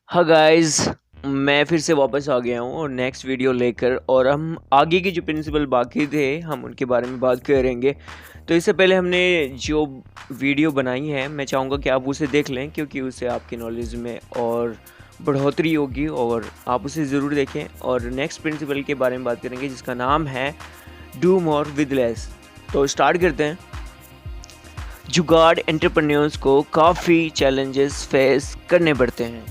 हाँ गाइस, मैं फिर से वापस आ गया हूँ और नेक्स्ट वीडियो लेकर। और हम आगे की जो प्रिंसिपल बाकी थे हम उनके बारे में बात करेंगे। तो इससे पहले हमने जो वीडियो बनाई है मैं चाहूँगा कि आप उसे देख लें, क्योंकि उससे आपकी नॉलेज में और बढ़ोतरी होगी और आप उसे ज़रूर देखें। और नेक्स्ट प्रिंसिपल के बारे में बात करेंगे जिसका नाम है डू मोर विद लेस। तो स्टार्ट करते हैं। जुगाड़ एंटरप्रेन्योर्स को काफ़ी चैलेंजेस फेस करने पड़ते हैं।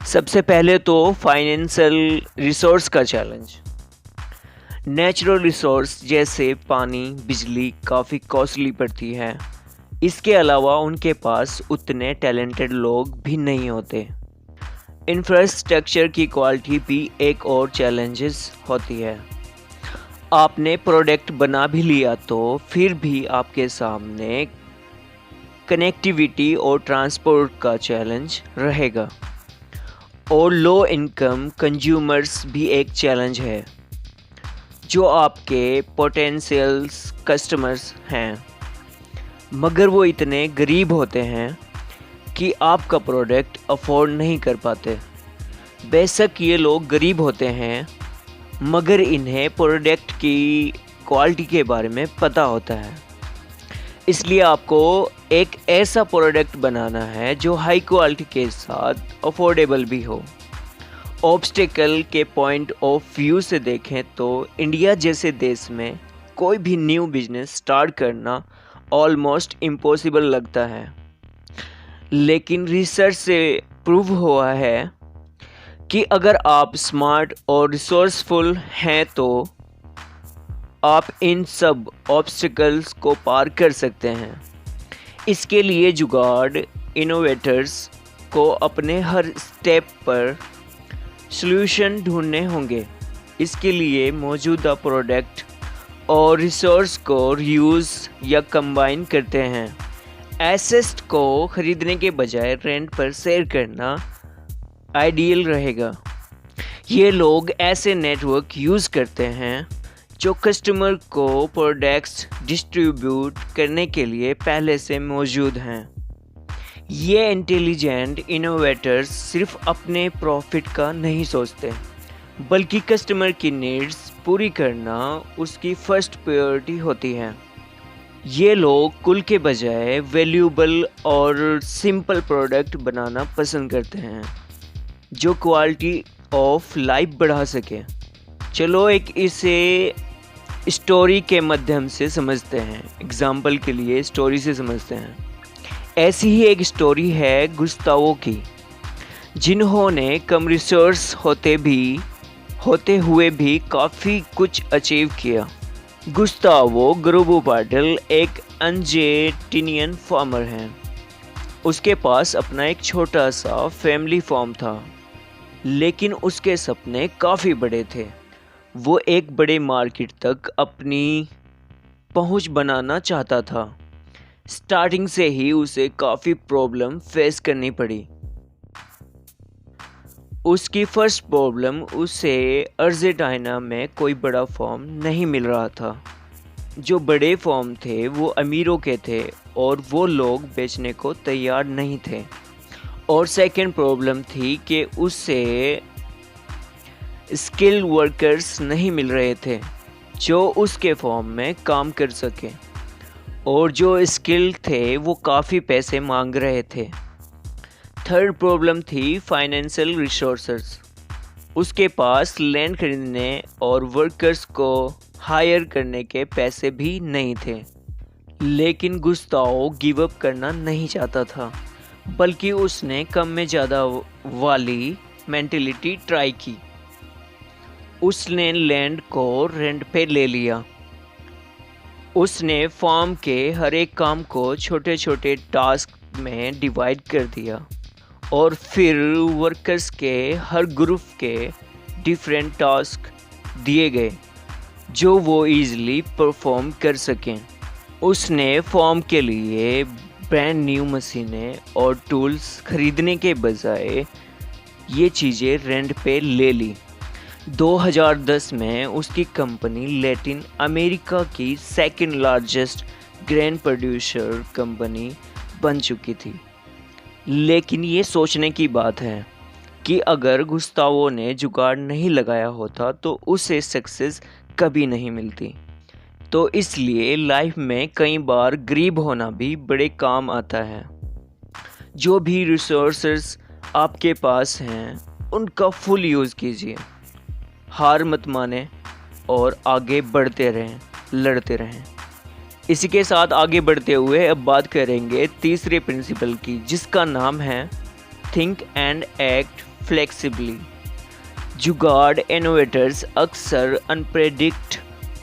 सबसे पहले तो फाइनेंशियल रिसोर्स का चैलेंज। नेचुरल रिसोर्स जैसे पानी, बिजली काफ़ी कॉस्टली पड़ती है। इसके अलावा उनके पास उतने टैलेंटेड लोग भी नहीं होते। इंफ्रास्ट्रक्चर की क्वालिटी भी एक और चैलेंजेस होती है। आपने प्रोडक्ट बना भी लिया तो फिर भी आपके सामने कनेक्टिविटी और ट्रांसपोर्ट का चैलेंज रहेगा। और लो इनकम कंज्यूमर्स भी एक चैलेंज है, जो आपके पोटेंशियल्स कस्टमर्स हैं, मगर वो इतने गरीब होते हैं कि आपका प्रोडक्ट अफोर्ड नहीं कर पाते। बेशक ये लोग गरीब होते हैं, मगर इन्हें प्रोडक्ट की क्वालिटी के बारे में पता होता है। इसलिए आपको एक ऐसा प्रोडक्ट बनाना है जो हाई क्वालिटी के साथ अफोर्डेबल भी हो। ऑब्स्टेकल के पॉइंट ऑफ व्यू से देखें तो इंडिया जैसे देश में कोई भी न्यू बिजनेस स्टार्ट करना ऑलमोस्ट इम्पॉसिबल लगता है। लेकिन रिसर्च से प्रूव हुआ है कि अगर आप स्मार्ट और रिसोर्सफुल हैं तो आप इन सब ऑब्स्टिकल्स को पार कर सकते हैं। इसके लिए जुगाड़ इनोवेटर्स को अपने हर स्टेप पर सॉल्यूशन ढूंढने होंगे। इसके लिए मौजूदा प्रोडक्ट और रिसोर्स को रीयूज़ या कंबाइन करते हैं। एसेट को ख़रीदने के बजाय रेंट पर शेयर करना आइडियल रहेगा। ये लोग ऐसे नेटवर्क यूज़ करते हैं जो कस्टमर को प्रोडक्ट्स डिस्ट्रीब्यूट करने के लिए पहले से मौजूद हैं। ये इंटेलिजेंट इनोवेटर्स सिर्फ अपने प्रॉफिट का नहीं सोचते, बल्कि कस्टमर की नीड्स पूरी करना उसकी फर्स्ट प्रायोरिटी होती है। ये लोग कुल के बजाय वैल्यूएबल और सिंपल प्रोडक्ट बनाना पसंद करते हैं जो क्वालिटी ऑफ लाइफ बढ़ा सके। चलो एक इसे स्टोरी के माध्यम से समझते हैं। एग्जाम्पल के लिए स्टोरी से समझते हैं। ऐसी ही एक स्टोरी है गुस्तावो की, जिन्होंने कम रिसोर्स होते हुए भी काफ़ी कुछ अचीव किया। गुस्तावो ग्रुबोपार्टल एक अर्जेंटीनियन फार्मर हैं। उसके पास अपना एक छोटा सा फैमिली फार्म था, लेकिन उसके सपने काफ़ी बड़े थे। वो एक बड़े मार्केट तक अपनी पहुंच बनाना चाहता था। स्टार्टिंग से ही उसे काफ़ी प्रॉब्लम फेस करनी पड़ी। उसकी फर्स्ट प्रॉब्लम, उसे अर्जेंटीना में कोई बड़ा फॉर्म नहीं मिल रहा था। जो बड़े फॉर्म थे वो अमीरों के थे और वो लोग बेचने को तैयार नहीं थे। और सेकंड प्रॉब्लम थी कि उसे स्किल्ड वर्कर्स नहीं मिल रहे थे जो उसके फॉर्म में काम कर सके, और जो स्किल्ड थे वो काफ़ी पैसे मांग रहे थे। थर्ड प्रॉब्लम थी फाइनेंशियल रिसोर्सेस। उसके पास लैंड खरीदने और वर्कर्स को हायर करने के पैसे भी नहीं थे। लेकिन गुस्ताओ गिव अप करना नहीं चाहता था, बल्कि उसने कम में ज़्यादा वाली मेंटेलिटी ट्राई की। उसने लैंड को रेंट पे ले लिया। उसने फार्म के हर एक काम को छोटे छोटे टास्क में डिवाइड कर दिया और फिर वर्कर्स के हर ग्रुप के डिफरेंट टास्क दिए गए जो वो इजीली परफॉर्म कर सकें। उसने फार्म के लिए ब्रांड न्यू मशीनें और टूल्स खरीदने के बजाय ये चीज़ें रेंट पे ले ली। 2010 में उसकी कंपनी लैटिन अमेरिका की second largest grain producer company बन चुकी थी। लेकिन ये सोचने की बात है कि अगर गुस्तावो ने जुगाड़ नहीं लगाया होता तो उसे सक्सेस कभी नहीं मिलती। तो इसलिए लाइफ में कई बार गरीब होना भी बड़े काम आता है। जो भी रिसोर्सेस आपके पास हैं उनका फुल यूज़ कीजिए, हार मत माने और आगे बढ़ते रहें, लड़ते रहें। इसी के साथ आगे बढ़ते हुए अब बात करेंगे तीसरे प्रिंसिपल की, जिसका नाम है थिंक एंड एक्ट फ्लेक्सिबली। जुगाड़ इनोवेटर्स अक्सर अनप्रेडिक्ट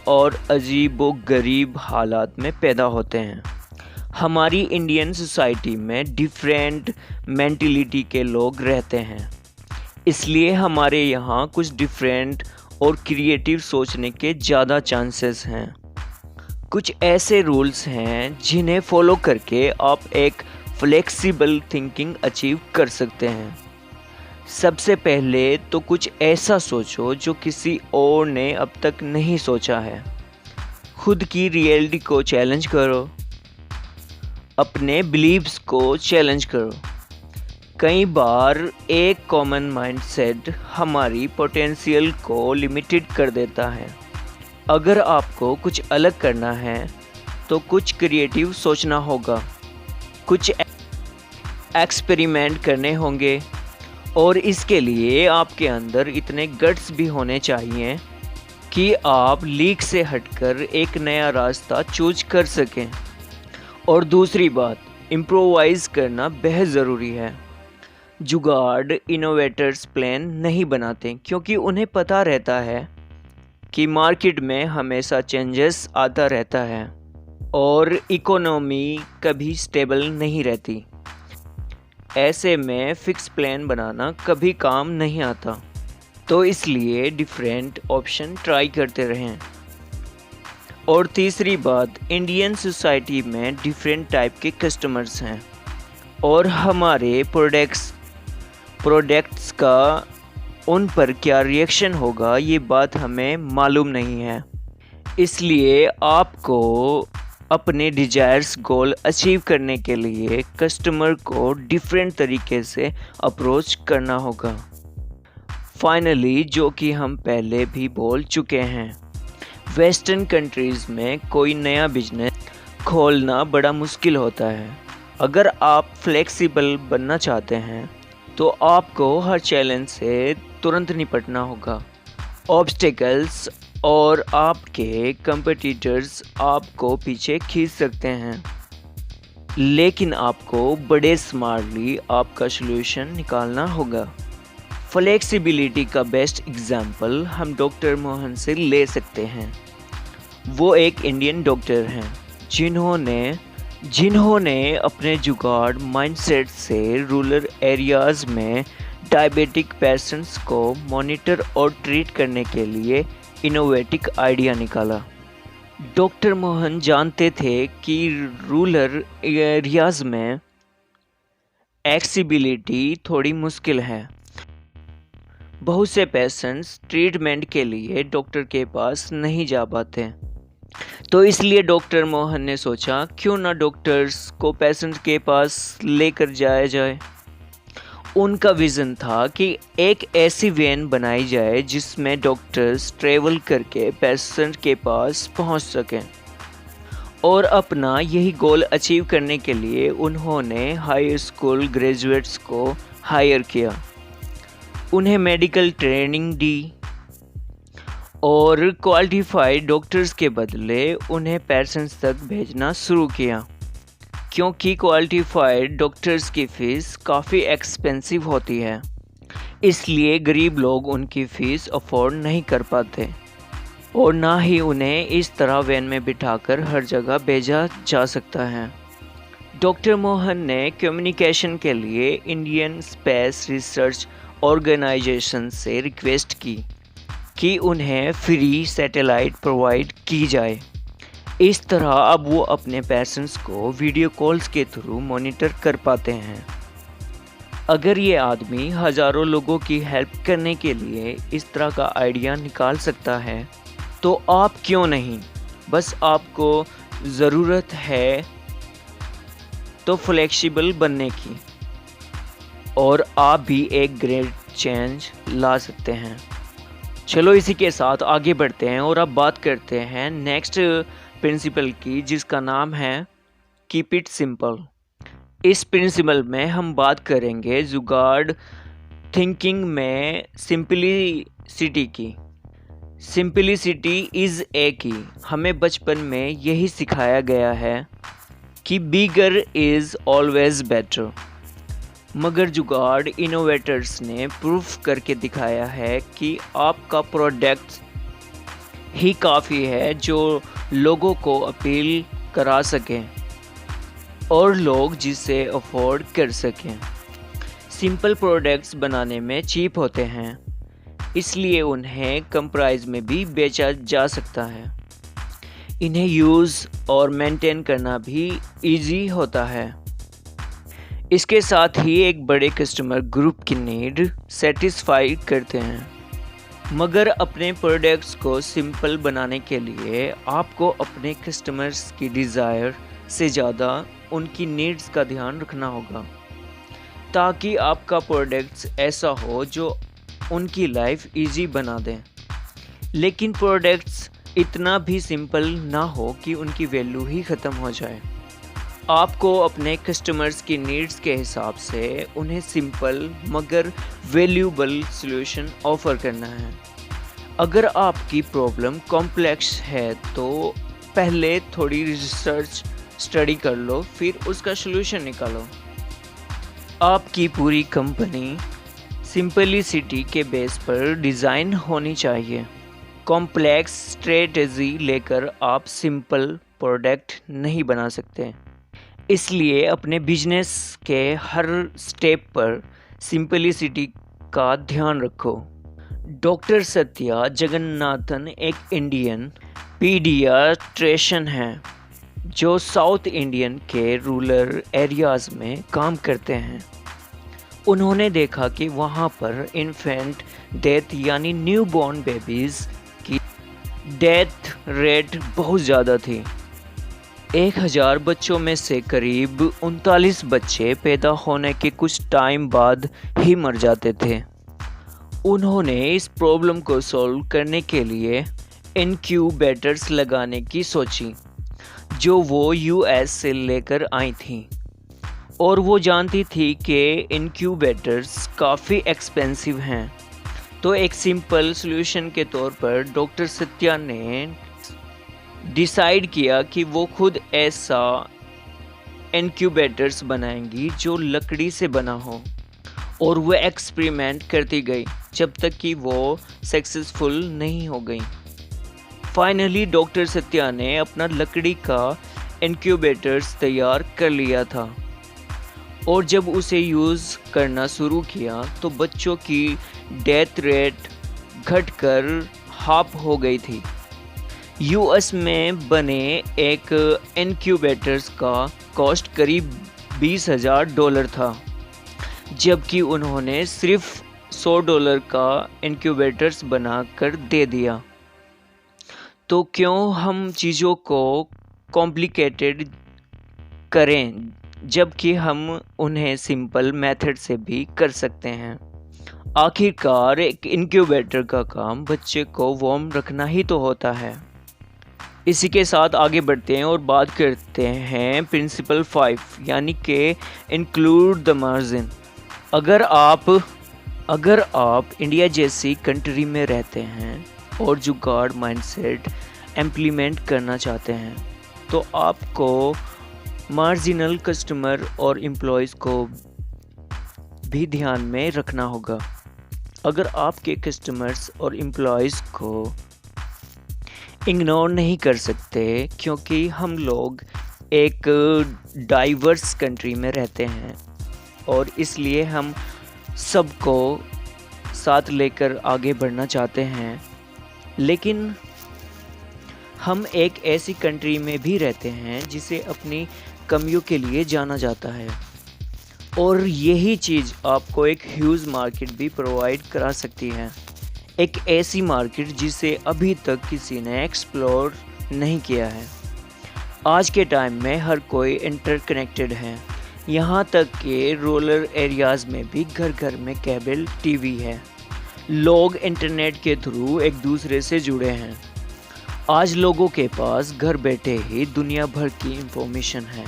और अजीबो-गरीब हालात में पैदा होते हैं। हमारी इंडियन सोसाइटी में डिफरेंट मेंटलिटी के लोग रहते हैं, इसलिए हमारे यहाँ कुछ डिफरेंट और क्रिएटिव सोचने के ज़्यादा चांसेस हैं। कुछ ऐसे रूल्स हैं जिन्हें फॉलो करके आप एक फ्लेक्सिबल थिंकिंग अचीव कर सकते हैं। सबसे पहले तो कुछ ऐसा सोचो जो किसी और ने अब तक नहीं सोचा है। खुद की रियलिटी को चैलेंज करो, अपने बिलीव्स को चैलेंज करो। कई बार एक कॉमन माइंडसेट हमारी पोटेंशियल को लिमिटेड कर देता है। अगर आपको कुछ अलग करना है तो कुछ क्रिएटिव सोचना होगा, कुछ एक्सपेरिमेंट करने होंगे और इसके लिए आपके अंदर इतने गट्स भी होने चाहिए कि आप लीक से हटकर एक नया रास्ता चूज कर सकें। और दूसरी बात, इम्प्रोवाइज़ करना बेहद ज़रूरी है। जुगाड़ इनोवेटर्स प्लान नहीं बनाते क्योंकि उन्हें पता रहता है कि मार्केट में हमेशा चेंजेस आता रहता है और इकोनॉमी कभी स्टेबल नहीं रहती। ऐसे में फिक्स प्लान बनाना कभी काम नहीं आता, तो इसलिए डिफरेंट ऑप्शन ट्राई करते रहें। और तीसरी बात, इंडियन सोसाइटी में डिफरेंट टाइप के कस्टमर्स हैं और हमारे प्रोडक्ट्स का उन पर क्या रिएक्शन होगा ये बात हमें मालूम नहीं है। इसलिए आपको अपने डिजायर्स गोल अचीव करने के लिए कस्टमर को डिफरेंट तरीके से अप्रोच करना होगा। फाइनली, जो कि हम पहले भी बोल चुके हैं, वेस्टर्न कंट्रीज़ में कोई नया बिजनेस खोलना बड़ा मुश्किल होता है। अगर आप फ्लेक्सिबल बनना चाहते हैं तो आपको हर चैलेंज से तुरंत निपटना होगा। ऑब्स्टेकल्स और आपके कंपटीटर्स आपको पीछे खींच सकते हैं, लेकिन आपको बड़े स्मार्टली आपका सॉल्यूशन निकालना होगा। फ्लेक्सिबिलिटी का बेस्ट एग्जाम्पल हम डॉक्टर मोहन से ले सकते हैं। वो एक इंडियन डॉक्टर हैं जिन्होंने अपने जुगाड़ माइंडसेट से रूरल एरियाज़ में डायबिटिक पेशेंट्स को मॉनिटर और ट्रीट करने के लिए इनोवेटिव आइडिया निकाला। डॉक्टर मोहन जानते थे कि रूरल एरियाज़ में एक्सेसिबिलिटी थोड़ी मुश्किल है। बहुत से पेशेंट्स ट्रीटमेंट के लिए डॉक्टर के पास नहीं जा पाते, तो इसलिए डॉक्टर मोहन ने सोचा क्यों ना डॉक्टर्स को पेशेंट के पास लेकर जाया जाए। उनका विज़न था कि एक ऐसी वैन बनाई जाए जिसमें डॉक्टर्स ट्रेवल करके पेशेंट के पास पहुंच सकें। और अपना यही गोल अचीव करने के लिए उन्होंने हाई स्कूल ग्रेजुएट्स को हायर किया, उन्हें मेडिकल ट्रेनिंग दी और क्वालिफाइड डॉक्टर्स के बदले उन्हें पेशेंट्स तक भेजना शुरू किया, क्योंकि क्वालिफाइड डॉक्टर्स की फ़ीस काफ़ी एक्सपेंसिव होती है। इसलिए गरीब लोग उनकी फ़ीस अफोर्ड नहीं कर पाते और ना ही उन्हें इस तरह वैन में बिठाकर हर जगह भेजा जा सकता है। डॉक्टर मोहन ने कम्युनिकेशन के लिए इंडियन स्पेस रिसर्च ऑर्गेनाइजेशन से रिक्वेस्ट की कि उन्हें फ्री सैटेलाइट प्रोवाइड की जाए। इस तरह अब वो अपने पेशेंट्स को वीडियो कॉल्स के थ्रू मॉनिटर कर पाते हैं। अगर ये आदमी हज़ारों लोगों की हेल्प करने के लिए इस तरह का आइडिया निकाल सकता है तो आप क्यों नहीं। बस आपको ज़रूरत है तो फ्लेक्सिबल बनने की। और आप भी एक ग्रेट चेंज ला सकते हैं। चलो इसी के साथ आगे बढ़ते हैं और अब बात करते हैं नेक्स्ट प्रिंसिपल की, जिसका नाम है कीप इट सिंपल। इस प्रिंसिपल में हम बात करेंगे जुगाड़ थिंकिंग में सिंपलिसिटी की। सिंपलिसिटी इज़ ए की। हमें बचपन में यही सिखाया गया है कि बिगर इज़ ऑलवेज बेटर, मगर जुगाड़ इनोवेटर्स ने प्रूफ करके दिखाया है कि आपका प्रोडक्ट ही काफ़ी है जो लोगों को अपील करा सकें और लोग जिसे अफोर्ड कर सकें। सिंपल प्रोडक्ट्स बनाने में चीप होते हैं, इसलिए उन्हें कम प्राइस में भी बेचा जा सकता है। इन्हें यूज़ और मेंटेन करना भी इजी होता है। इसके साथ ही एक बड़े कस्टमर ग्रुप की नीड सेटिस्फाई करते हैं। मगर अपने प्रोडक्ट्स को सिंपल बनाने के लिए आपको अपने कस्टमर्स की डिज़ायर से ज़्यादा उनकी नीड्स का ध्यान रखना होगा, ताकि आपका प्रोडक्ट्स ऐसा हो जो उनकी लाइफ इजी बना दें, लेकिन प्रोडक्ट्स इतना भी सिंपल ना हो कि उनकी वैल्यू ही ख़त्म हो जाए। आपको अपने कस्टमर्स की नीड्स के हिसाब से उन्हें सिंपल मगर वैल्यूबल सॉल्यूशन ऑफ़र करना है। अगर आपकी प्रॉब्लम कॉम्प्लेक्स है तो पहले थोड़ी रिसर्च स्टडी कर लो, फिर उसका सॉल्यूशन निकालो। आपकी पूरी कंपनी सिंपलिसिटी के बेस पर डिज़ाइन होनी चाहिए। कॉम्प्लेक्स स्ट्रेटजी लेकर आप सिंपल प्रोडक्ट नहीं बना सकते। इसलिए अपने बिजनेस के हर स्टेप पर सिंपलिसिटी का ध्यान रखो। डॉक्टर सत्या जगन्नाथन एक इंडियन पीडियाट्रिशियन हैं जो साउथ इंडियन के रूरल एरियाज़ में काम करते हैं। उन्होंने देखा कि वहाँ पर इन्फेंट डेथ यानी न्यूबॉर्न बेबीज़ की डेथ रेट बहुत ज़्यादा थी। 1000 बच्चों में से करीब 39 बच्चे पैदा होने के कुछ टाइम बाद ही मर जाते थे। उन्होंने इस प्रॉब्लम को सॉल्व करने के लिए इनक्यूबेटर्स लगाने की सोची, जो वो यूएस से लेकर आई थी, और वो जानती थी कि इनक्यूबेटर्स काफ़ी एक्सपेंसिव हैं। तो एक सिंपल सॉल्यूशन के तौर पर डॉक्टर सत्या ने डिसाइड किया कि वो खुद ऐसा इनक्यूबेटर्स बनाएंगी जो लकड़ी से बना हो, और वो एक्सपेरिमेंट करती गई जब तक कि वो सक्सेसफुल नहीं हो गई। फाइनली डॉक्टर सत्या ने अपना लकड़ी का इनक्यूबेटर्स तैयार कर लिया था, और जब उसे यूज़ करना शुरू किया तो बच्चों की डेथ रेट घटकर हाफ हो गई थी। यूएस में बने एक इनक्यूबेटर्स का कॉस्ट करीब $20,000 था, जबकि उन्होंने सिर्फ $100 का इनक्यूबेटर्स बना कर दे दिया। तो क्यों हम चीज़ों को कॉम्प्लिकेटेड करें जबकि हम उन्हें सिंपल मेथड से भी कर सकते हैं। आखिरकार एक इनक्यूबेटर का काम बच्चे को वार्म रखना ही तो होता है। इसी के साथ आगे बढ़ते हैं और बात करते हैं प्रिंसिपल 5 यानी कि इंक्लूड द मार्जिन। अगर आप इंडिया जैसी कंट्री में रहते हैं और जुगाड़ माइंडसेट इम्प्लीमेंट करना चाहते हैं तो आपको मार्जिनल कस्टमर और एम्प्लॉयज़ को भी ध्यान में रखना होगा। अगर आपके कस्टमर्स और एम्प्लॉयज़ को इग्नोर नहीं कर सकते, क्योंकि हम लोग एक डाइवर्स कंट्री में रहते हैं और इसलिए हम सबको साथ लेकर आगे बढ़ना चाहते हैं, लेकिन हम एक ऐसी कंट्री में भी रहते हैं जिसे अपनी कमियों के लिए जाना जाता है, और यही चीज़ आपको एक ह्यूज मार्केट भी प्रोवाइड करा सकती है। एक ऐसी मार्केट जिसे अभी तक किसी ने एक्सप्लोर नहीं किया है। आज के टाइम में हर कोई इंटरकनेक्टेड है, यहाँ तक कि रूरल एरियाज़ में भी घर घर में केबल टीवी है। लोग इंटरनेट के थ्रू एक दूसरे से जुड़े हैं। आज लोगों के पास घर बैठे ही दुनिया भर की इंफॉर्मेशन है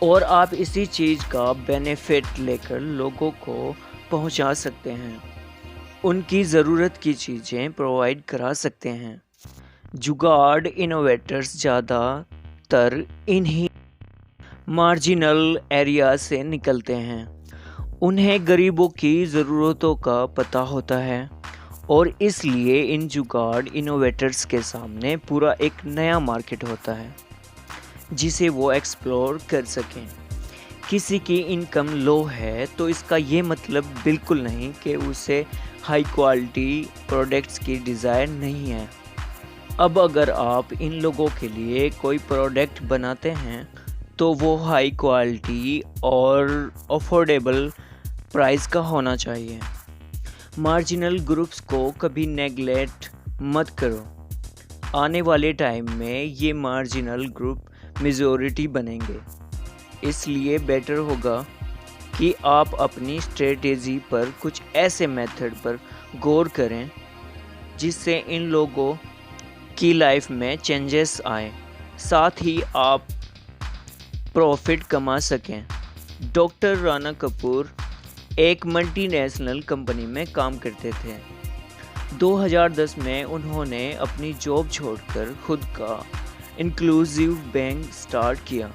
और आप इसी चीज़ का बेनिफिट लेकर लोगों को पहुंचा सकते हैं, उनकी ज़रूरत की चीज़ें प्रोवाइड करा सकते हैं। जुगाड़ इनोवेटर्स ज़्यादातर इन्हीं मार्जिनल एरिया से निकलते हैं। उन्हें गरीबों की ज़रूरतों का पता होता है और इसलिए इन जुगाड़ इनोवेटर्स के सामने पूरा एक नया मार्केट होता है जिसे वो एक्सप्लोर कर सकें। किसी की इनकम लो है तो इसका ये मतलब बिल्कुल नहीं कि उसे हाई क्वालिटी प्रोडक्ट्स की डिज़ायर नहीं है। अब अगर आप इन लोगों के लिए कोई प्रोडक्ट बनाते हैं तो वो हाई क्वालिटी और अफोर्डेबल प्राइस का होना चाहिए। मार्जिनल ग्रुप्स को कभी नेगलेक्ट मत करो। आने वाले टाइम में ये मार्जिनल ग्रुप मेजॉरिटी बनेंगे, इसलिए बेटर होगा कि आप अपनी स्ट्रेटेजी पर कुछ ऐसे मेथड पर गौर करें जिससे इन लोगों की लाइफ में चेंजेस आए, साथ ही आप प्रॉफिट कमा सकें। डॉक्टर राणा कपूर एक मल्टीनेशनल कंपनी में काम करते थे। 2010 में उन्होंने अपनी जॉब छोड़कर खुद का इंक्लूसिव बैंक स्टार्ट किया।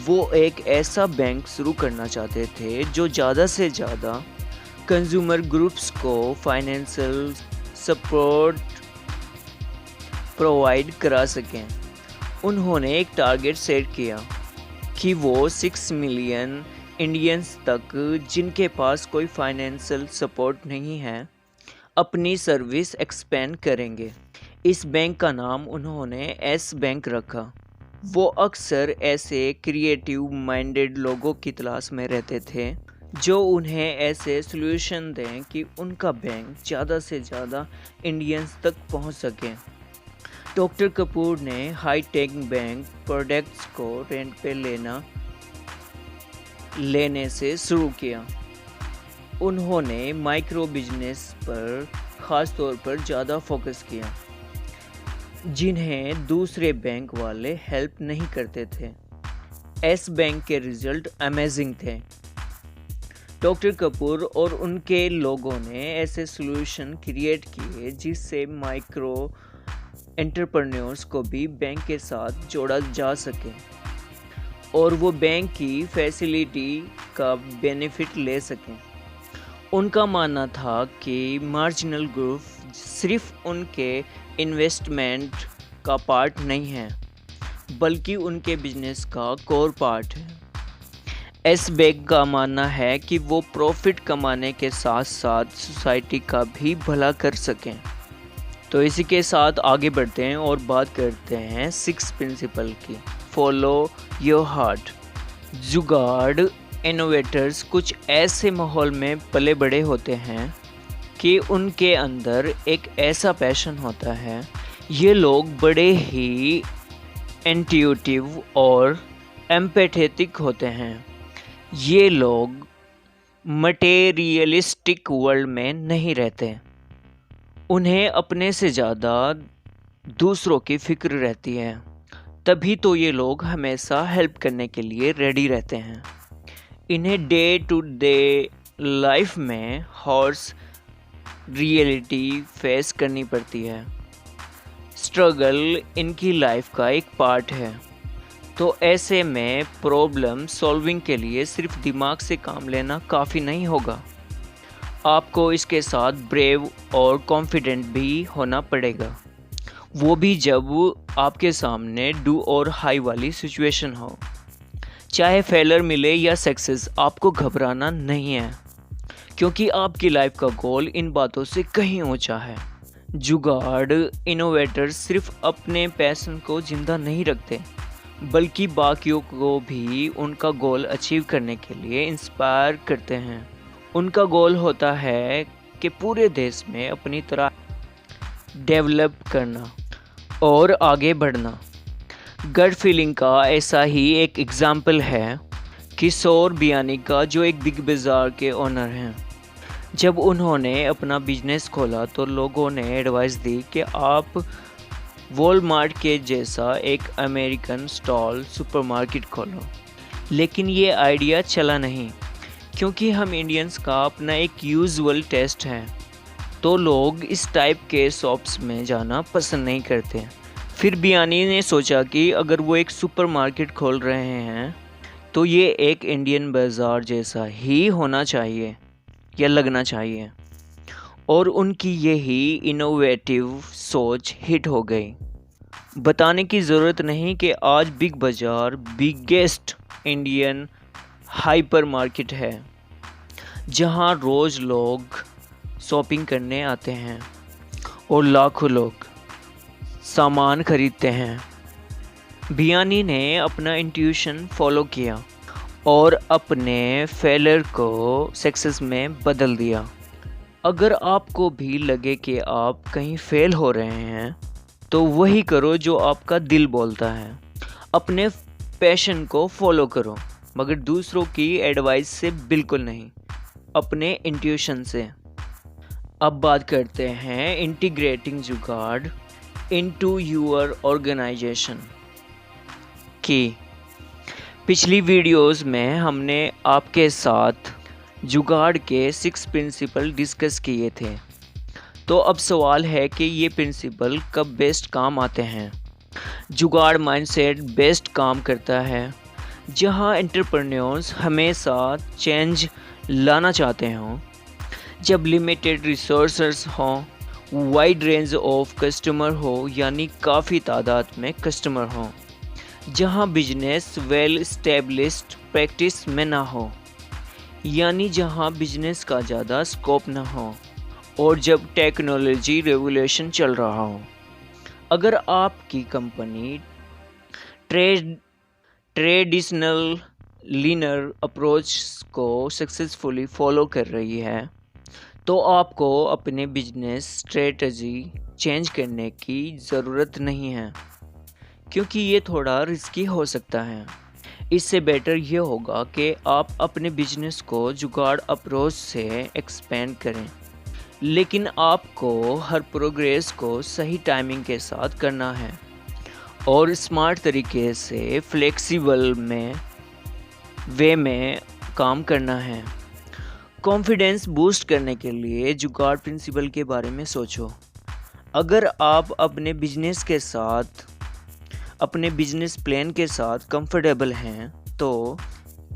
वो एक ऐसा बैंक शुरू करना चाहते थे जो ज़्यादा से ज़्यादा कंज्यूमर ग्रुप्स को फाइनेंशियल सपोर्ट प्रोवाइड करा सकें। उन्होंने एक टारगेट सेट किया कि वो 6 मिलियन इंडियंस तक जिनके पास कोई फाइनेंशियल सपोर्ट नहीं है अपनी सर्विस एक्सपेंड करेंगे। इस बैंक का नाम उन्होंने एस बैंक रखा। वो अक्सर ऐसे क्रिएटिव माइंडेड लोगों की तलाश में रहते थे जो उन्हें ऐसे सॉल्यूशन दें कि उनका बैंक ज़्यादा से ज़्यादा इंडियंस तक पहुंच सके। डॉक्टर कपूर ने हाई टेक बैंक प्रोडक्ट्स को रेंट पे लेने से शुरू किया। उन्होंने माइक्रो बिजनेस पर ख़ास तौर पर ज़्यादा फोकस किया जिन्हें दूसरे बैंक वाले हेल्प नहीं करते थे। एस बैंक के रिजल्ट अमेजिंग थे। डॉक्टर कपूर और उनके लोगों ने ऐसे सॉल्यूशन क्रिएट किए जिससे माइक्रो एंटरप्रेन्योर्स को भी बैंक के साथ जोड़ा जा सके और वो बैंक की फैसिलिटी का बेनिफिट ले सकें। उनका मानना था कि मार्जिनल ग्रुप सिर्फ उनके इन्वेस्टमेंट का पार्ट नहीं है बल्कि उनके बिजनेस का कोर पार्ट है। एस बैंक का मानना है कि वो प्रॉफिट कमाने के साथ साथ सोसाइटी का भी भला कर सकें। तो इसी के साथ आगे बढ़ते हैं और बात करते हैं 6 प्रिंसिपल की। Follow your heart. जुगाड़ इनोवेटर्स कुछ ऐसे माहौल में पले बड़े होते हैं कि उनके अंदर एक ऐसा पैशन होता है। ये लोग बड़े ही इंट्यूटिव और एम्पैथेटिक होते हैं। ये लोग मटेरियलिस्टिक वर्ल्ड में नहीं रहते। उन्हें अपने से ज़्यादा दूसरों की फिक्र रहती है, तभी तो ये लोग हमेशा हेल्प करने के लिए रेडी रहते हैं। इन्हें डे टू डे लाइफ में हॉर्स रियलिटी फेस करनी पड़ती है। स्ट्रगल इनकी लाइफ का एक पार्ट है। तो ऐसे में प्रॉब्लम सॉल्विंग के लिए सिर्फ दिमाग से काम लेना काफ़ी नहीं होगा, आपको इसके साथ ब्रेव और कॉन्फिडेंट भी होना पड़ेगा, वो भी जब आपके सामने डू और हाई वाली सिचुएशन हो। चाहे फेलर मिले या सक्सेस, आपको घबराना नहीं है क्योंकि आपकी लाइफ का गोल इन बातों से कहीं ऊंचा है। जुगाड़ इनोवेटर्स सिर्फ अपने पैशन को जिंदा नहीं रखते बल्कि बाकियों को भी उनका गोल अचीव करने के लिए इंस्पायर करते हैं। उनका गोल होता है कि पूरे देश में अपनी तरह डेवलप करना और आगे बढ़ना। गट फीलिंग का ऐसा ही एक एग्जाम्पल है किशोर बियानी का, जो एक बिग बाज़ार के ओनर हैं। जब उन्होंने अपना बिजनेस खोला तो लोगों ने एडवाइस दी कि आप वॉलमार्ट के जैसा एक अमेरिकन स्टॉल सुपरमार्केट खोलो। लेकिन ये आइडिया चला नहीं, क्योंकि हम इंडियंस का अपना एक यूजुअल टेस्ट है, तो लोग इस टाइप के शॉप्स में जाना पसंद नहीं करते। फिर बियानी ने सोचा कि अगर वो एक सुपरमार्केट खोल रहे हैं तो ये एक इंडियन बाज़ार जैसा ही होना चाहिए या लगना चाहिए, और उनकी यही इनोवेटिव सोच हिट हो गई। बताने की ज़रूरत नहीं कि आज बिग बाज़ार बिगेस्ट इंडियन हाइपर मार्केट है, जहां रोज़ लोग शॉपिंग करने आते हैं और लाखों लोग सामान खरीदते हैं। बियानी ने अपना इंट्यूशन फॉलो किया और अपने फेलियर को सक्सेस में बदल दिया। अगर आपको भी लगे कि आप कहीं फेल हो रहे हैं तो वही करो जो आपका दिल बोलता है। अपने पैशन को फॉलो करो, मगर दूसरों की एडवाइस से बिल्कुल नहीं, अपने इंट्यूशन से। अब बात करते हैं इंटीग्रेटिंग जुगाड़ इनटू योर ऑर्गेनाइजेशन की। पिछली वीडियोस में हमने आपके साथ जुगाड़ के 6 प्रिंसिपल डिस्कस किए थे, तो अब सवाल है कि ये प्रिंसिपल कब बेस्ट काम आते हैं। जुगाड़ माइंडसेट बेस्ट काम करता है जहां एंटरप्रेन्योर्स हमेशा चेंज लाना चाहते हों, जब लिमिटेड रिसोर्सेस हों, वाइड रेंज ऑफ कस्टमर हो, यानी काफ़ी तादाद में कस्टमर हों, जहां बिजनेस वेल इस्टेब्लिश्ड प्रैक्टिस में ना हो, यानी जहां बिजनेस का ज़्यादा स्कोप ना हो, और जब टेक्नोलॉजी रेवोल्यूशन चल रहा हो। अगर आपकी कंपनी ट्रेडिशनल लीनर अप्रोच को सक्सेसफुली फॉलो कर रही है तो आपको अपने बिजनेस स्ट्रेटजी चेंज करने की ज़रूरत नहीं है, क्योंकि ये थोड़ा रिस्की हो सकता है। इससे बेटर ये होगा कि आप अपने बिजनेस को जुगाड़ अप्रोच से एक्सपेंड करें, लेकिन आपको हर प्रोग्रेस को सही टाइमिंग के साथ करना है और स्मार्ट तरीके से फ्लेक्सिबल वे में काम करना है। कॉन्फिडेंस बूस्ट करने के लिए जुगाड़ प्रिंसिपल के बारे में सोचो। अगर आप अपने बिजनेस प्लान के साथ कंफर्टेबल हैं तो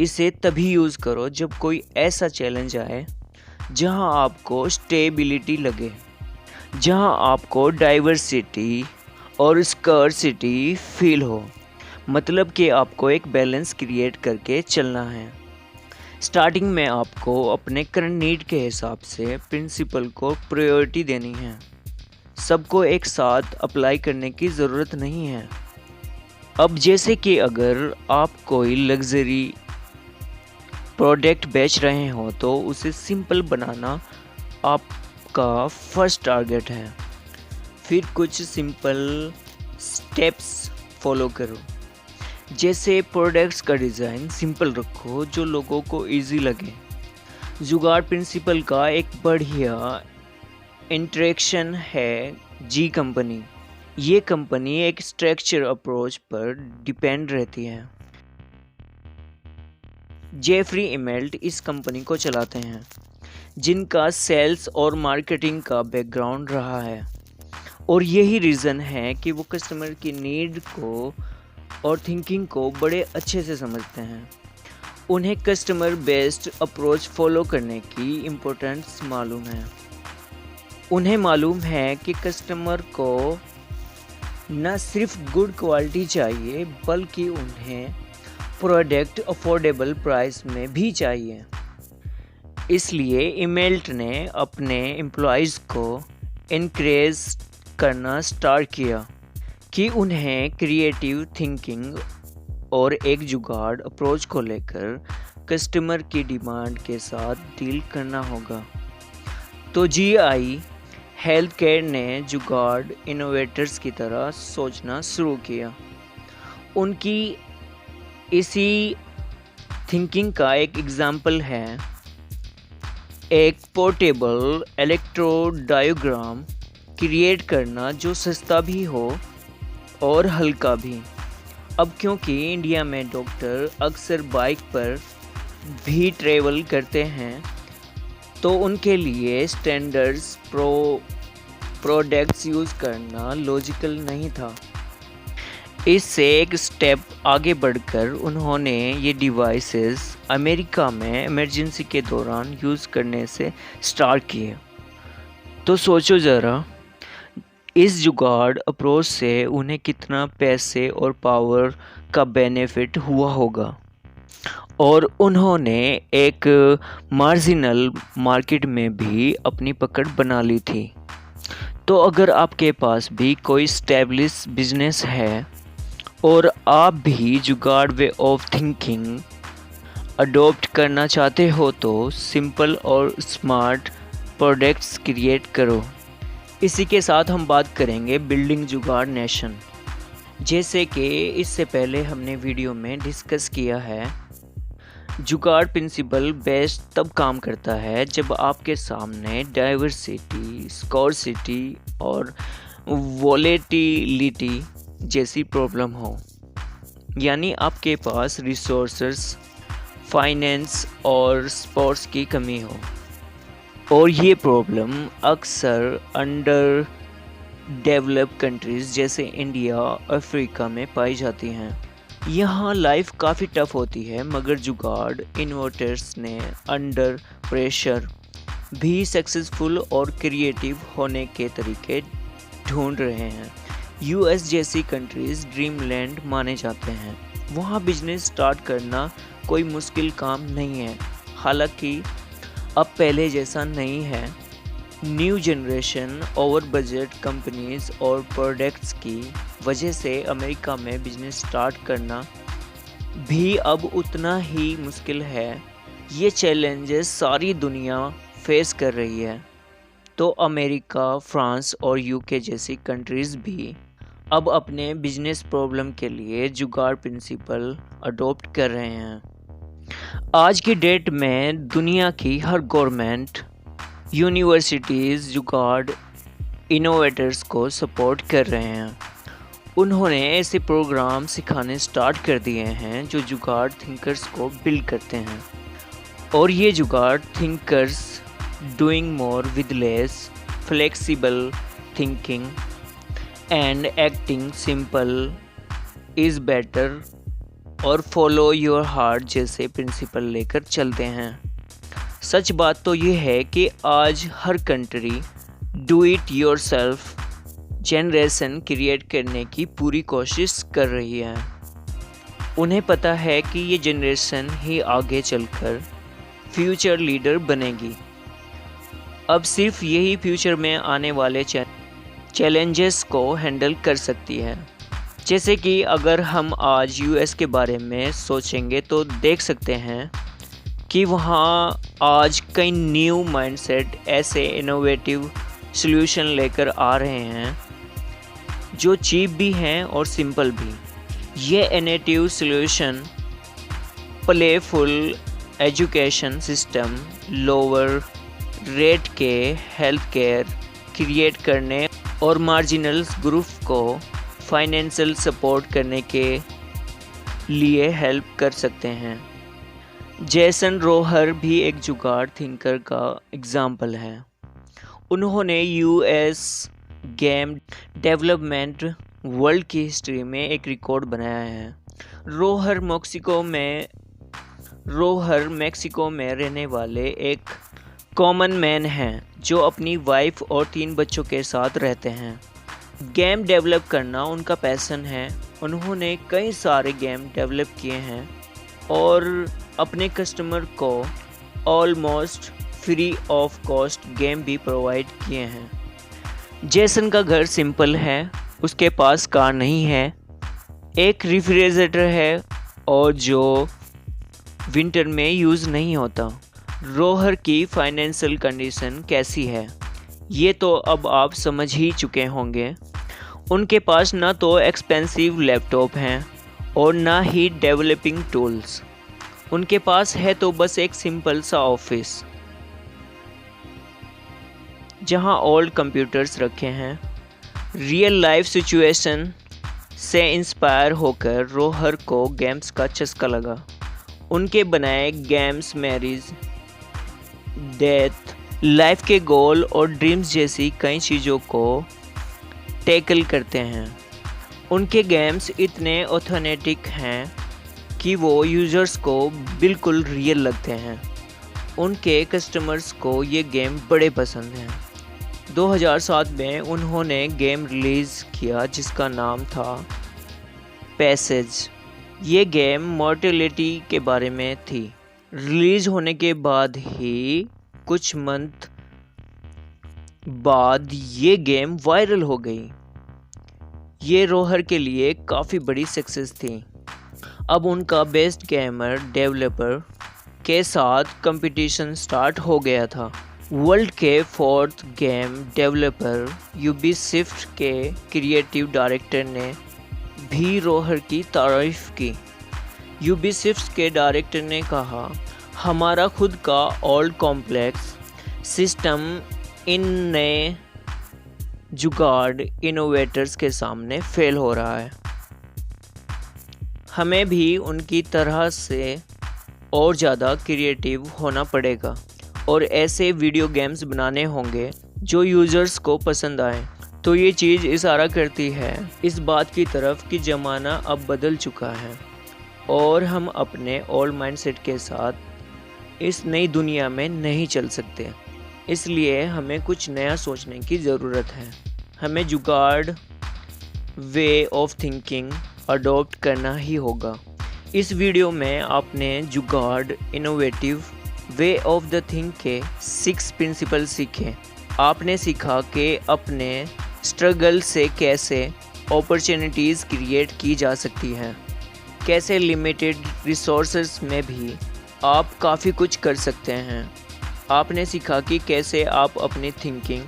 इसे तभी यूज़ करो जब कोई ऐसा चैलेंज आए जहां आपको स्टेबिलिटी लगे, जहां आपको डाइवर्सिटी और स्कार्सिटी फील हो। मतलब कि आपको एक बैलेंस क्रिएट करके चलना है। स्टार्टिंग में आपको अपने करंट नीड के हिसाब से प्रिंसिपल को प्रायोरिटी देनी है। सबको एक साथ अप्लाई करने की ज़रूरत नहीं है। अब जैसे कि अगर आप कोई लग्जरी प्रोडक्ट बेच रहे हो तो उसे सिंपल बनाना आपका फर्स्ट टारगेट है। फिर कुछ सिंपल स्टेप्स फॉलो करो, जैसे प्रोडक्ट्स का डिज़ाइन सिंपल रखो जो लोगों को इजी लगे। जुगाड़ प्रिंसिपल का एक बढ़िया इंटरेक्शन है जी कंपनी। ये कंपनी एक स्ट्रक्चर अप्रोच पर डिपेंड रहती है। जेफरी इमेल्ट इस कंपनी को चलाते हैं, जिनका सेल्स और मार्केटिंग का बैकग्राउंड रहा है, और यही रीज़न है कि वो कस्टमर की नीड को और थिंकिंग को बड़े अच्छे से समझते हैं। उन्हें कस्टमर बेस्ड अप्रोच फॉलो करने की इम्पोर्टेंस मालूम है। उन्हें मालूम है कि कस्टमर को न सिर्फ गुड क्वालिटी चाहिए, बल्कि उन्हें प्रोडक्ट अफोर्डेबल प्राइस में भी चाहिए। इसलिए इमेल्ट ने अपने एम्प्लॉयज़ को इनकरेज करना स्टार्ट किया कि उन्हें क्रिएटिव थिंकिंग और एक जुगाड़ अप्रोच को लेकर कस्टमर की डिमांड के साथ डील करना होगा। तो जीआई हेल्थ केयर ने जुगाड़ इनोवेटर्स की तरह सोचना शुरू किया। उनकी इसी थिंकिंग का एक एग्जाम्पल है एक पोर्टेबल इलेक्ट्रोडायोग्राम क्रिएट करना जो सस्ता भी हो और हल्का भी। अब क्योंकि इंडिया में डॉक्टर अक्सर बाइक पर भी ट्रेवल करते हैं तो उनके लिए स्टैंडर्ड्स प्रोडक्ट्स यूज़ करना लॉजिकल नहीं था। इससे एक स्टेप आगे बढ़कर उन्होंने ये डिवाइसेस अमेरिका में इमरजेंसी के दौरान यूज़ करने से स्टार्ट किए। तो सोचो ज़रा, इस जुगाड़ अप्रोच से उन्हें कितना पैसे और पावर का बेनिफिट हुआ होगा और उन्होंने एक मार्जिनल मार्केट में भी अपनी पकड़ बना ली थी। तो अगर आपके पास भी कोई स्टेब्लिश बिजनेस है और आप भी जुगाड़ वे ऑफ थिंकिंग अडॉप्ट करना चाहते हो तो सिंपल और स्मार्ट प्रोडक्ट्स क्रिएट करो। इसी के साथ हम बात करेंगे बिल्डिंग जुगाड़ नेशन। जैसे कि इससे पहले हमने वीडियो में डिस्कस किया है, जुगाड़ प्रिंसिपल बेस्ट तब काम करता है जब आपके सामने डाइवर्सिटी, स्कॉर्सिटी और वोलेटिलिटी जैसी प्रॉब्लम हो, यानी आपके पास रिसोर्सेस, फाइनेंस और स्पोर्ट्स की कमी हो। और ये प्रॉब्लम अक्सर अंडर डेवलप्ड कंट्रीज़ जैसे इंडिया, अफ्रीका में पाई जाती हैं। यहाँ लाइफ काफ़ी टफ होती है, मगर जुगाड़ इन्वेंटर्स ने अंडर प्रेशर भी सक्सेसफुल और क्रिएटिव होने के तरीके ढूंढ रहे हैं। यूएस जैसी कंट्रीज़ ड्रीमलैंड माने जाते हैं। वहाँ बिजनेस स्टार्ट करना कोई मुश्किल काम नहीं है, हालांकि अब पहले जैसा नहीं है। New generation over budget companies और प्रोडक्ट्स की वजह से अमेरिका में बिजनेस स्टार्ट करना भी अब उतना ही मुश्किल है। ये चैलेंजेस सारी दुनिया फेस कर रही है। तो अमेरिका, फ्रांस और यूके जैसी कंट्रीज़ भी अब अपने बिजनेस प्रॉब्लम के लिए जुगाड़ प्रिंसिपल अडॉप्ट कर रहे हैं। आज की डेट में दुनिया की हर गवर्नमेंट, यूनिवर्सिटीज़ जुगाड़ इनोवेटर्स को सपोर्ट कर रहे हैं। उन्होंने ऐसे प्रोग्राम सिखाने स्टार्ट कर दिए हैं जो जुगाड़ थिंकर्स को बिल्ड करते हैं। और ये जुगाड़ thinkers doing more with less, flexible thinking and acting simple is better और फॉलो योर हार्ट जैसे प्रिंसिपल लेकर चलते हैं। सच बात तो ये है कि आज हर country do it yourself generation create करने की पूरी कोशिश कर रही है। उन्हें पता है कि ये जनरेशन ही आगे चलकर फ्यूचर लीडर बनेगी। अब सिर्फ यही फ्यूचर में आने वाले चैलेंजेस को हैंडल कर सकती है। जैसे कि अगर हम आज यूएस के बारे में सोचेंगे तो देख सकते हैं कि वहाँ आज कई न्यू माइंडसेट ऐसे इनोवेटिव सॉल्यूशन लेकर आ रहे हैं जो चीप भी हैं और सिंपल भी। ये innovative solution playful education system, lower rate के हेल्थ केयर क्रिएट करने और मार्जिनल ग्रुप को फाइनेंशियल सपोर्ट करने के लिए हेल्प कर सकते हैं। जेसन रोहर भी एक जुगाड़ थिंकर का एग्जाम्पल है। उन्होंने यूएस गेम डेवलपमेंट वर्ल्ड की हिस्ट्री में एक रिकॉर्ड बनाया है। रोहर मेक्सिको में रहने वाले एक कॉमन मैन हैं जो अपनी वाइफ और 3 बच्चों के साथ रहते हैं। गेम डेवलप करना उनका पैशन है। उन्होंने कई सारे गेम डेवलप किए हैं और अपने कस्टमर को almost free of cost game भी प्रोवाइड किए हैं। जेसन का घर सिंपल है, उसके पास कार नहीं है, एक रेफ्रिजरेटर है और जो विंटर में यूज़ नहीं होता। रोहर की फाइनेंशियल कंडीशन कैसी है ये तो अब आप समझ ही चुके होंगे। उनके पास ना तो एक्सपेंसिव लैपटॉप हैं और ना ही डेवलपिंग टूल्स। उनके पास है तो बस एक सिंपल सा ऑफिस जहां ओल्ड कंप्यूटर्स रखे हैं। रियल लाइफ सिचुएशन से इंस्पायर होकर रोहर को गेम्स का चस्का लगा। उनके बनाए गेम्स मैरिज, डेथ, लाइफ के गोल और ड्रीम्स जैसी कई चीज़ों को टैकल करते हैं। उनके गेम्स इतने ऑथेंटिक हैं कि वो यूज़र्स को बिल्कुल रियल लगते हैं। उनके कस्टमर्स को ये गेम बड़े पसंद हैं। 2007 में उन्होंने गेम रिलीज़ किया जिसका नाम था पैसेज। ये गेम मॉर्टेलिटी के बारे में थी। रिलीज़ होने के बाद ही कुछ मंथ बाद ये गेम वायरल हो गई। ये रोहर के लिए काफ़ी बड़ी सक्सेस थी। अब उनका बेस्ट गेमर डेवलपर के साथ कंपटीशन स्टार्ट हो गया था। वर्ल्ड के 4th गेम डेवलपर यूबीसॉफ्ट के क्रिएटिव डायरेक्टर ने भी रोहर की तारीफ की। यूबीसॉफ्ट के डायरेक्टर ने कहा, हमारा खुद का ओल्ड कॉम्प्लेक्स सिस्टम इन नए जुगाड़ इनोवेटर्स के सामने फेल हो रहा है। हमें भी उनकी तरह से और ज़्यादा क्रिएटिव होना पड़ेगा और ऐसे वीडियो गेम्स बनाने होंगे जो यूज़र्स को पसंद आए। तो ये चीज़ इशारा करती है इस बात की तरफ कि ज़माना अब बदल चुका है और हम अपने ओल्ड माइंडसेट के साथ इस नई दुनिया में नहीं चल सकते। इसलिए हमें कुछ नया सोचने की ज़रूरत है। हमें जुगाड़ वे ऑफ थिंकिंग अडॉप्ट करना ही होगा। इस वीडियो में आपने जुगाड़ innovative way of the think के 6 प्रिंसिपल सीखे। आपने सीखा कि अपने स्ट्रगल से कैसे अपॉर्चुनिटीज़ क्रिएट की जा सकती हैं, कैसे लिमिटेड रिसोर्सेज में भी आप काफ़ी कुछ कर सकते हैं। आपने सीखा कि कैसे आप अपनी थिंकिंग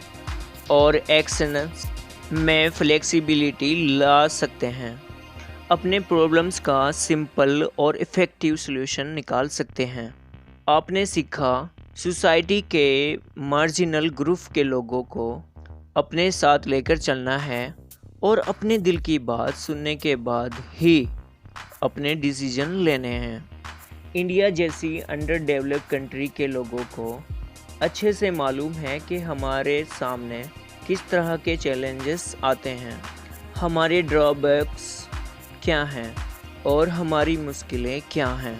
और एक्शंस में फ्लेक्सिबिलिटी ला सकते हैं, अपने प्रॉब्लम्स का सिंपल और इफ़ेक्टिव सॉल्यूशन निकाल सकते हैं। आपने सीखा सोसाइटी के मार्जिनल ग्रुप के लोगों को अपने साथ लेकर चलना है और अपने दिल की बात सुनने के बाद ही अपने डिसीजन लेने हैं। इंडिया जैसी अंडर डेवलप्ड कंट्री के लोगों को अच्छे से मालूम है कि हमारे सामने किस तरह के चैलेंजेस आते हैं, हमारे ड्रॉबैक्स क्या हैं और हमारी मुश्किलें क्या हैं।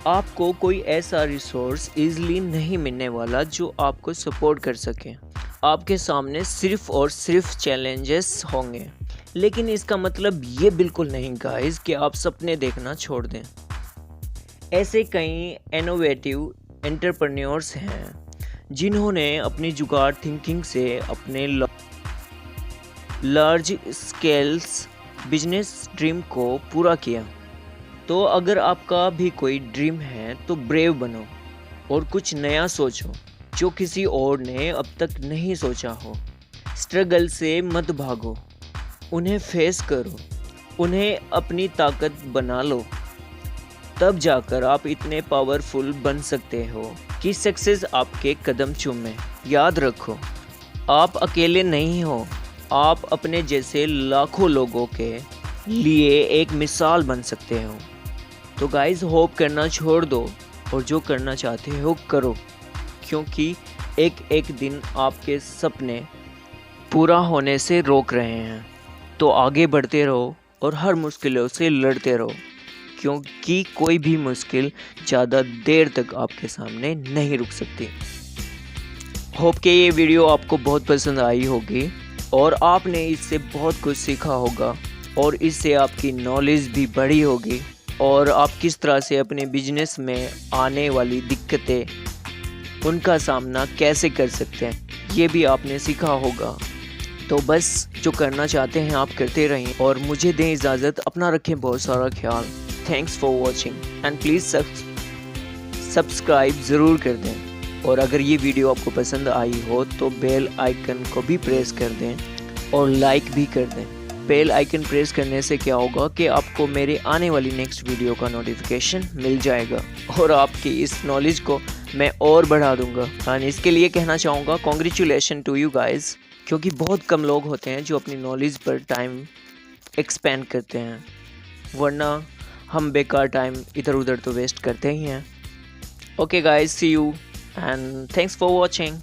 आपको कोई ऐसा रिसोर्स ईज़िली नहीं मिलने वाला जो आपको सपोर्ट कर सके। आपके सामने सिर्फ और सिर्फ चैलेंजेस होंगे, लेकिन इसका मतलब ये बिल्कुल नहीं गाइस कि आप सपने देखना छोड़ दें। ऐसे कई इनोवेटिव एंटरप्रेन्योर्स हैं जिन्होंने अपनी जुगाड़ थिंकिंग से अपने लार्ज स्केल्स बिजनेस ड्रीम को पूरा किया। तो अगर आपका भी कोई ड्रीम है तो ब्रेव बनो और कुछ नया सोचो जो किसी और ने अब तक नहीं सोचा हो। स्ट्रगल से मत भागो, उन्हें फेस करो, उन्हें अपनी ताकत बना लो। तब जाकर आप इतने पावरफुल बन सकते हो कि सक्सेस आपके कदम चूमे। याद रखो, आप अकेले नहीं हो, आप अपने जैसे लाखों लोगों के लिए एक मिसाल बन सकते हो। तो गाइस, होप करना छोड़ दो और जो करना चाहते हो करो, क्योंकि एक एक दिन आपके सपने पूरा होने से रोक रहे हैं। तो आगे बढ़ते रहो और हर मुश्किलों से लड़ते रहो, क्योंकि कोई भी मुश्किल ज़्यादा देर तक आपके सामने नहीं रुक सकती। होप कि ये वीडियो आपको बहुत पसंद आई होगी और आपने इससे बहुत कुछ सीखा होगा और इससे आपकी नॉलेज भी बढ़ी होगी और आप किस तरह से अपने बिजनेस में आने वाली दिक्कतें उनका सामना कैसे कर सकते हैं ये भी आपने सीखा होगा। तो बस जो करना चाहते हैं आप करते रहें और मुझे दें इजाज़त। अपना रखें बहुत सारा ख्याल। Thanks for watching and please subscribe ज़रूर कर दें और अगर ये वीडियो आपको पसंद आई हो तो बेल आइकन को भी प्रेस कर दें और लाइक भी कर दें। बेल आइकन प्रेस करने से क्या होगा कि आपको मेरे आने वाली नेक्स्ट वीडियो का नोटिफिकेशन मिल जाएगा और आपकी इस नॉलेज को मैं और बढ़ा दूंगा। एंड इसके लिए कहना चाहूँगा कॉन्ग्रेचुलेशन टू यू गाइज़, क्योंकि बहुत कम लोग होते हैं जो अपनी नॉलेज पर टाइम एक्सपेंड करते हैं, वरना हम बेकार टाइम इधर उधर तो वेस्ट करते ही हैं। Okay guys, see you and thanks for watching.